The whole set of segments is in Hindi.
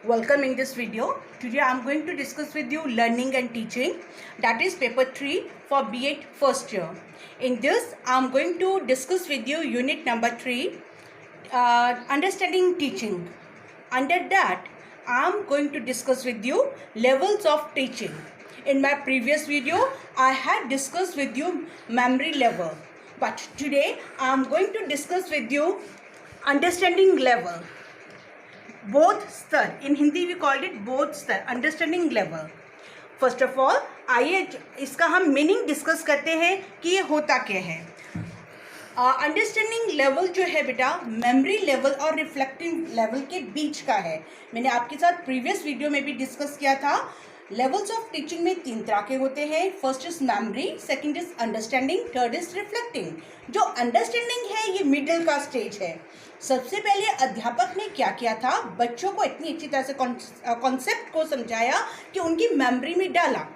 Welcome in this video. Today I am going to discuss with you learning and teaching, that is paper 3 for B.Ed first year. In this I am going to discuss with you unit number 3, understanding teaching. Under that I am going to discuss with you levels of teaching. In my previous video I had discussed with you memory level, but today I am going to discuss with you understanding level. बोध स्तर, इन हिंदी वी कॉल्ड इट बोध स्तर, understanding level. First of all आइए इसका हम मीनिंग डिस्कस करते हैं कि ये होता क्या है. अंडरस्टैंडिंग लेवल जो है बेटा मेमोरी लेवल और रिफ्लेक्टिव लेवल के बीच का है. मैंने आपके साथ प्रीवियस वीडियो में भी डिस्कस किया था. लेवल्स ऑफ टीचिंग में 3 तरह के होते हैं. First is memory, second is understanding, third is reflecting. जो अंडरस्टैंडिंग है ये मिडिल का स्टेज है. सबसे पहले अध्यापक ने क्या किया था, बच्चों को इतनी अच्छी तरह से कॉन्सेप्ट को समझाया कि उनकी मेमोरी में डाला.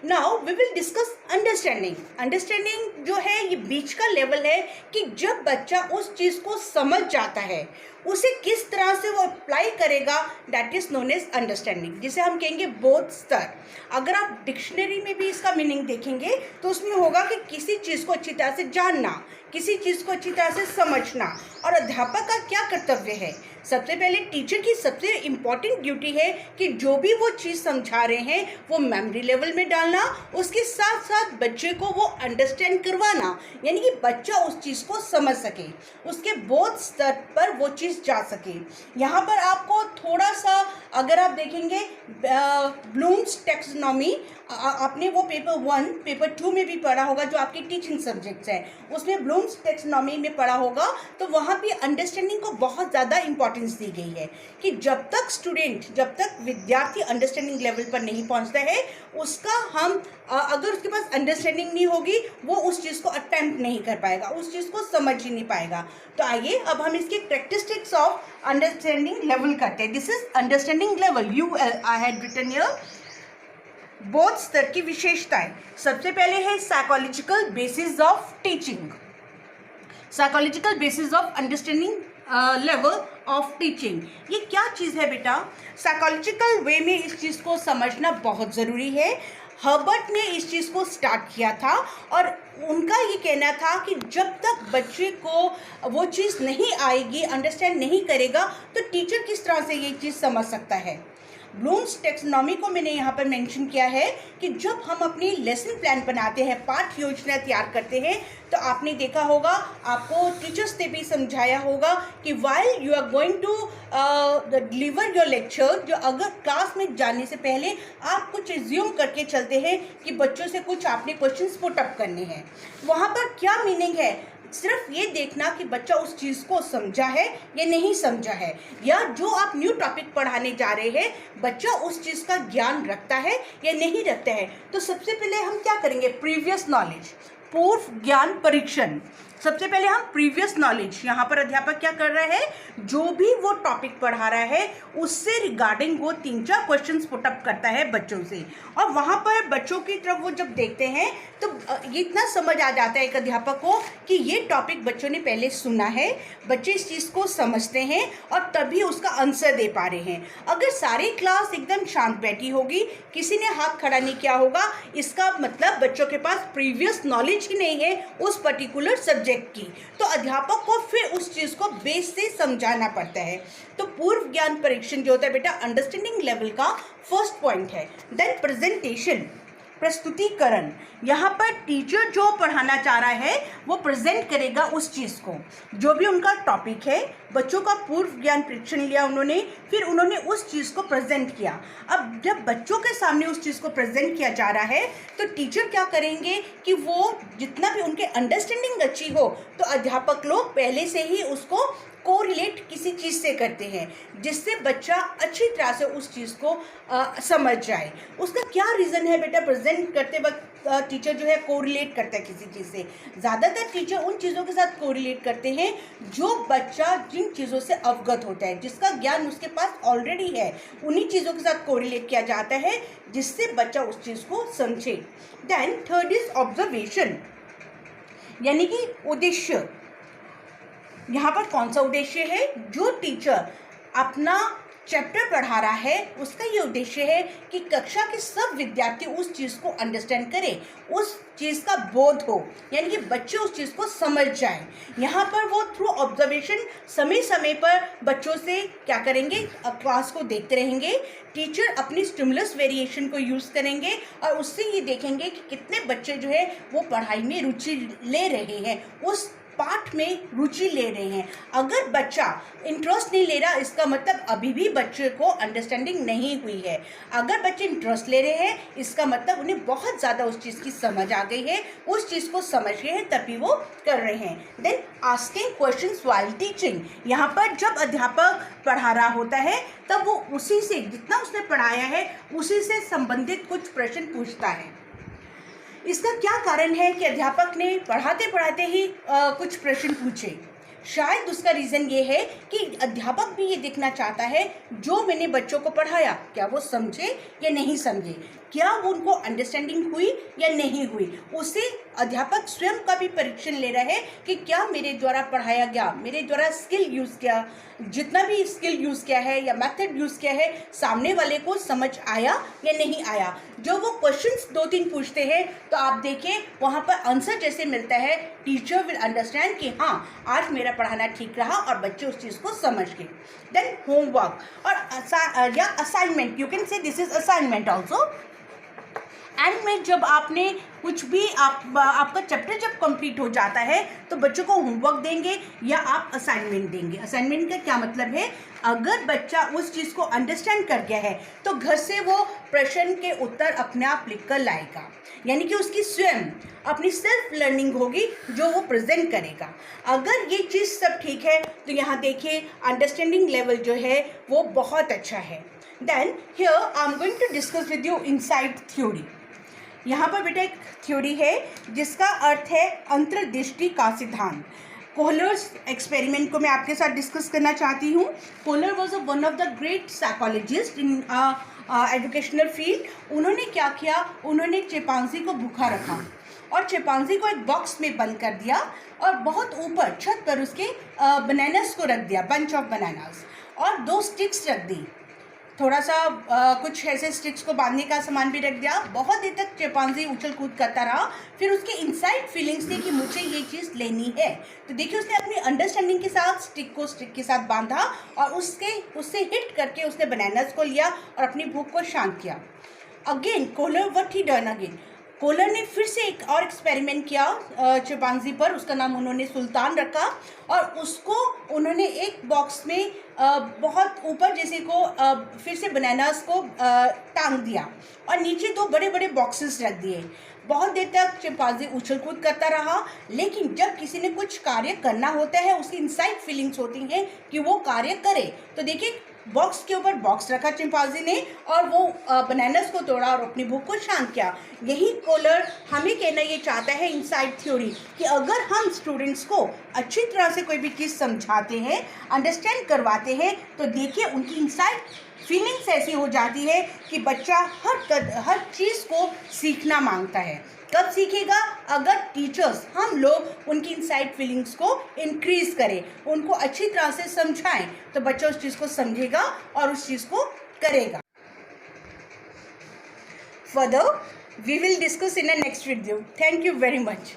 Now we will discuss understanding. Understanding जो है ये बीच का लेवल है कि जब बच्चा उस चीज़ को समझ जाता है उसे किस तरह से वो अप्लाई करेगा, that is known as understanding, जिसे हम कहेंगे बोध स्तर. अगर आप डिक्शनरी में भी इसका मीनिंग देखेंगे तो उसमें होगा कि किसी चीज़ को अच्छी तरह से जानना, किसी चीज़ को अच्छी तरह से समझना. और अध्यापक का क्या कर्तव्य है, सबसे पहले टीचर की सबसे इम्पॉर्टेंट ड्यूटी है कि जो भी वो चीज़ समझा रहे हैं वो मेमोरी लेवल में डालना, उसके साथ साथ बच्चे को वो अंडरस्टैंड करवाना, यानी कि बच्चा उस चीज़ को समझ सके, उसके बोध स्तर पर वो चीज़ जा सके. यहाँ पर आपको थोड़ा सा अगर आप देखेंगे ब्लूम्स टैक्सोनॉमी, आपने वो पेपर 1 पेपर 2 में भी पढ़ा होगा जो आपके टीचिंग सब्जेक्ट्स हैं, उसमें ब्लूम्स टैक्सोनॉमी में पढ़ा होगा. तो वहाँ भी अंडरस्टैंडिंग को बहुत ज़्यादा इंपॉर्टेंस दी गई है कि जब तक विद्यार्थी अंडरस्टैंडिंग लेवल पर नहीं पहुँचता है उसका हम अगर उसके पास अंडरस्टैंडिंग नहीं होगी वो उस चीज़ को अटेम्प्ट नहीं कर पाएगा, उस चीज़ को समझ ही नहीं पाएगा. तो आइए अब हम इसके कैरेक्टरिस्टिक्स ऑफ अंडरस्टैंडिंग लेवल करते हैं. This is understanding level. I had written here बोध स्तर की विशेषताएं. सबसे पहले है psychological basis of teaching, psychological basis of understanding level of teaching. ये क्या चीज़ है बेटा, साइकोलॉजिकल वे में इस चीज़ को समझना बहुत ज़रूरी है. हर्बर्ट ने इस चीज़ को स्टार्ट किया था और उनका ये कहना था कि जब तक बच्चे को वो चीज़ नहीं आएगी, अंडरस्टैंड नहीं करेगा, तो टीचर किस तरह से ये चीज़ समझ सकता है. ब्लूम्स टैक्सोनॉमी को मैंने यहाँ पर मेंशन किया है कि जब हम अपनी लेसन प्लान बनाते हैं, पाठ योजना तैयार करते हैं, तो आपने देखा होगा, आपको टीचर्स ने भी समझाया होगा कि while you are going to deliver your lecture, जो अगर क्लास में जाने से पहले आप कुछ एज्यूम करके चलते हैं कि बच्चों से कुछ आपने क्वेश्चंस पुट अप करने हैं. वहाँ पर क्या मीनिंग है, सिर्फ ये देखना कि बच्चा उस चीज़ को समझा है या नहीं समझा है, या जो आप न्यू टॉपिक पढ़ाने जा रहे हैं बच्चा उस चीज़ का ज्ञान रखता है या नहीं रखता है. तो सबसे पहले हम क्या करेंगे, प्रीवियस नॉलेज, पूर्व ज्ञान परीक्षण. सबसे पहले हम प्रीवियस नॉलेज, यहाँ पर अध्यापक क्या कर रहा है, जो भी वो टॉपिक पढ़ा रहा है उससे रिगार्डिंग वो 3-4 क्वेश्चंस पुट अप करता है बच्चों से. और वहाँ पर बच्चों की तरफ वो जब देखते हैं तो ये इतना समझ आ जाता है एक अध्यापक को कि ये टॉपिक बच्चों ने पहले सुना है, बच्चे इस चीज़ को समझते हैं और तभी उसका आंसर दे पा रहे हैं. अगर सारी क्लास एकदम शांत बैठी होगी, किसी ने हाथ खड़ा नहीं किया होगा, इसका मतलब बच्चों के पास प्रीवियस नॉलेज ही नहीं है उस पर्टिकुलर सब्जेक्ट की. तो अध्यापक को फिर उस चीज़ को बेस से समझाना पड़ता है. तो पूर्व ज्ञान परीक्षण जो होता है बेटा अंडरस्टैंडिंग लेवल का फर्स्ट पॉइंट है. देन प्रेजेंटेशन, प्रस्तुतिकरण. यहाँ पर टीचर जो पढ़ाना चाह रहा है वो प्रेजेंट करेगा उस चीज़ को, जो भी उनका टॉपिक है. बच्चों का पूर्व ज्ञान परीक्षण लिया उन्होंने, फिर उन्होंने उस चीज़ को प्रेजेंट किया. अब जब बच्चों के सामने उस चीज़ को प्रेजेंट किया जा रहा है तो टीचर क्या करेंगे कि वो जितना भी उनके अंडरस्टैंडिंग अच्छी हो तो अध्यापक लोग पहले से ही उसको कोरिलेट किसी चीज़ से करते हैं जिससे बच्चा अच्छी तरह से उस चीज़ को समझ जाए. उसका क्या रीज़न है बेटा, प्रेजेंट करते वक्त टीचर जो है कोरिलेट करता है किसी चीज़ से. ज़्यादातर टीचर उन चीज़ों के साथ कोरिलेट करते हैं जो बच्चा जिन चीज़ों से अवगत होता है, जिसका ज्ञान उसके पास ऑलरेडी है, उन्हीं चीज़ों के साथ कोरिलेट किया जाता है जिससे बच्चा उस चीज़ को समझे. देन थर्ड इज ऑब्जर्वेशन, यानी कि उद्देश्य. यहाँ पर कौन सा उद्देश्य है, जो टीचर अपना चैप्टर पढ़ा रहा है उसका ये उद्देश्य है कि कक्षा के सब विद्यार्थी उस चीज़ को अंडरस्टैंड करें, उस चीज़ का बोध हो, यानी कि बच्चे उस चीज़ को समझ जाएं। यहाँ पर वो थ्रू ऑब्जर्वेशन समय समय पर बच्चों से क्या करेंगे, क्लास को देखते रहेंगे। टीचर अपनी स्टिमुलस वेरिएशन को यूज़ करेंगे और उससे ये देखेंगे कि कितने बच्चे जो है वो पढ़ाई में रुचि ले रहे हैं, उस पाठ में रुचि ले रहे हैं। अगर बच्चा इंटरेस्ट नहीं ले रहा, इसका मतलब अभी भी बच्चे को अंडरस्टैंडिंग नहीं हुई है। अगर बच्चे इंटरेस्ट ले रहे हैं, इसका मतलब उन्हें बहुत ज़्यादा उस चीज़ की समझ आ गई है, उस चीज़ को समझ गए हैं, तभी वो कर रहे हैं। Then asking questions while teaching, यहाँ पर जब अध्यापक पढ़ा रहा होता है तब वो उसी से, जितना उसने पढ़ाया है उसी से संबंधित कुछ प्रश्न पूछता है। इसका क्या कारण है कि अध्यापक ने पढ़ाते पढ़ाते ही कुछ प्रश्न पूछे? शायद उसका रीज़न ये है कि अध्यापक भी ये देखना चाहता है जो मैंने बच्चों को पढ़ाया क्या वो समझे या नहीं समझे, क्या वो उनको अंडरस्टैंडिंग हुई या नहीं हुई। उसे अध्यापक स्वयं का भी परीक्षण ले रहा है कि क्या मेरे द्वारा पढ़ाया गया, मेरे द्वारा स्किल यूज़ किया, जितना भी स्किल यूज़ किया है या मेथड यूज़ किया है, सामने वाले को समझ आया या नहीं आया। जो वो क्वेश्चंस 2-3 पूछते हैं तो आप देखिए वहाँ पर आंसर जैसे मिलता है, टीचर विल अंडरस्टैंड कि हाँ आज मेरा पढ़ाना ठीक रहा और बच्चे उस चीज़ को समझ गए। देन होमवर्क और या assignment, you can say this is assignment also. And में जब आपने कुछ भी आपका चैप्टर जब कंप्लीट हो जाता है तो बच्चों को होमवर्क देंगे या आप असाइनमेंट देंगे। असाइनमेंट का क्या मतलब है, अगर बच्चा उस चीज़ को अंडरस्टैंड कर गया है तो घर से वो प्रश्न के उत्तर अपने आप लिख कर लाएगा, यानी कि उसकी स्वयं अपनी सेल्फ लर्निंग होगी जो वो प्रेजेंट करेगा। अगर ये चीज़ सब ठीक है तो यहाँ देखिए अंडरस्टैंडिंग लेवल जो है वो बहुत अच्छा है। Then here I am going to discuss with you insight theory. यहाँ पर बेटा एक थ्योरी है जिसका अर्थ है अंतर्दृष्टि का सिद्धांत। कोहलर्स एक्सपेरिमेंट को मैं आपके साथ डिस्कस करना चाहती हूँ। Kohler was one of the great psychologist in educational field. उन्होंने क्या किया, उन्होंने चिंपांजी को भूखा रखा और चिंपांजी को एक बॉक्स में बंद कर दिया और बहुत ऊपर छत पर उसके बनानास को रख दिया, बंच ऑफ बनानास, और 2 स्टिक्स रख दी, थोड़ा सा कुछ ऐसे स्टिक्स को बांधने का सामान भी रख दिया। बहुत देर तक चिंपांजी उछल कूद करता रहा। फिर उसके इनसाइड फीलिंग्स थी कि मुझे ये चीज़ लेनी है, तो देखिए उसने अपनी अंडरस्टैंडिंग के साथ स्टिक को स्टिक के साथ बांधा और उससे हिट करके उसने बनानास को लिया और अपनी भूख को शांत किया। Again Kohler what he done again, Kohler ने फिर से एक और एक्सपेरिमेंट किया चिंपांजी पर, उसका नाम उन्होंने सुल्तान रखा और उसको उन्होंने एक बॉक्स में बहुत ऊपर जैसे को फिर से बनानास को टांग दिया और नीचे 2 बड़े बड़े बॉक्सेस रख दिए। बहुत देर तक चिंपांजी उछल कूद करता रहा, लेकिन जब किसी ने कुछ कार्य करना होता है उसकी इनसाइड फीलिंग्स होती हैं कि वो कार्य करे। तो देखिए बॉक्स के ऊपर बॉक्स रखा चिंपांजी ने और वो बनानास को तोड़ा और अपनी भूख को शांत किया। यही कोहलर हमें कहना ये चाहता है इनसाइड थ्योरी कि अगर हम स्टूडेंट्स को अच्छी तरह से कोई भी चीज़ समझाते हैं, अंडरस्टैंड करवाते हैं, तो देखिए उनकी इनसाइड फीलिंग्स ऐसी हो जाती है कि बच्चा हर चीज़ को सीखना मांगता है। कब सीखेगा, अगर टीचर्स हम लोग उनकी इनसाइड फीलिंग्स को इंक्रीज करें, उनको अच्छी तरह से समझाएं, तो बच्चा उस चीज़ को समझेगा और उस चीज़ को करेगा। Further we will discuss in a next video. Thank you very much.